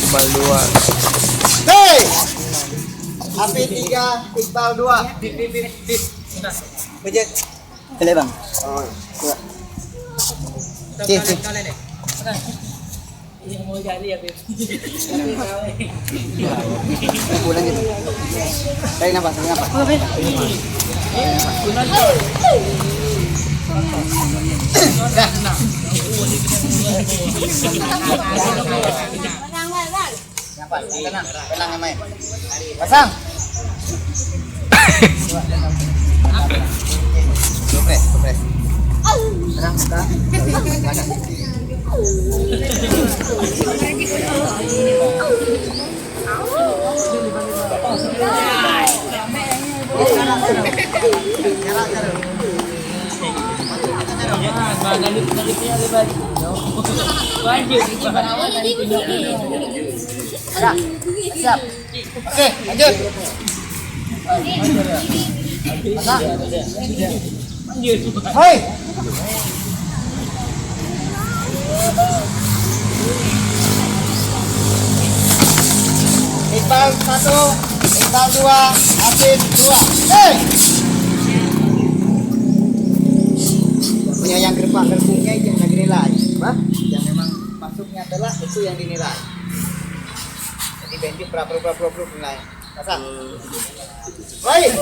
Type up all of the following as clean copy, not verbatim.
Iqbal 2. Hei! Api 3, Iqbal 2. Pejat. Boleh bang? Oh, iya. Cik. Pulang gitu. Tarik nafas. Tenang ya main. Pasang. Kompres. Tenang, buka. Siap. Oke, lanjut. Hei. Iqbal 1, Iqbal 2, Afif 2. Hei. Punya yang gerbungnya itu yang dinilai, yang memang masuknya adalah itu yang dinilai. Jadi bensin berapa nilai. Pasang. Baik.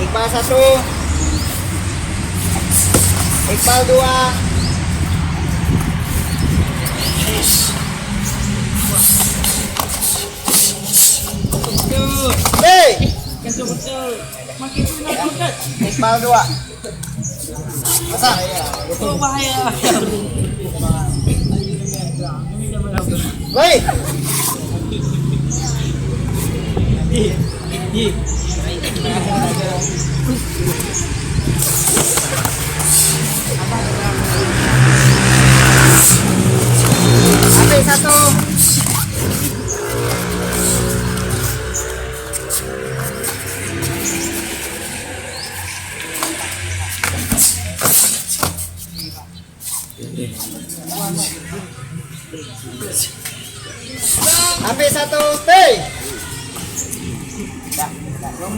Iqbal 1, Iqbal 2. Hei. Iqbal 2. Pasang. Oh bahaya. Baik. Habis 1. Habis 1. Hei. Belum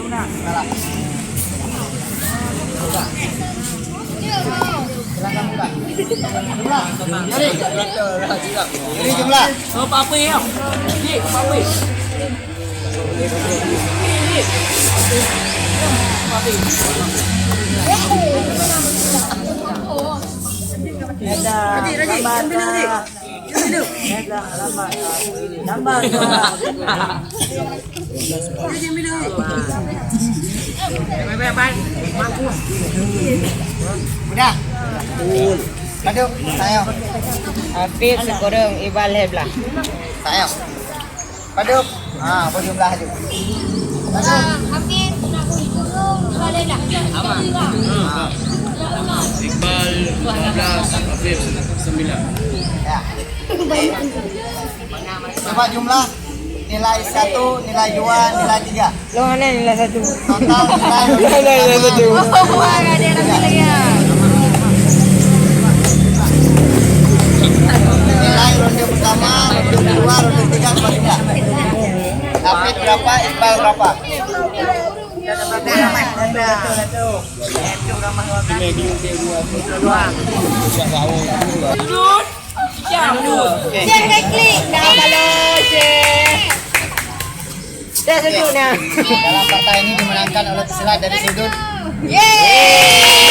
nak. Salah. Silakan buka. Jumlah. Ini jumlah. Oh apa ya? Ni apa? Udah. Aduh, sayo. Afif sekurang Iqbal heblah. Sayo. Paduk. Podium lah aja. Afif nak kurung boleh dah. Iqbal 12, Afif 9. Ya. Coba jumlah nilai 1, nilai 2, nilai 3. Lo mana nilai 1? Total nilai Nilai 1. Oh, ada yang lagi ya. Nilai ronde pertama, ronde kedua, ronde ketiga sebaliknya. Afif berapa, Iqbal berapa? Duduk. Jauh. Oke. Jangan klik. Dah kalau Dah sudut na. Dalam partai ini dimenangkan oleh pesilat dari sudut. Yeay!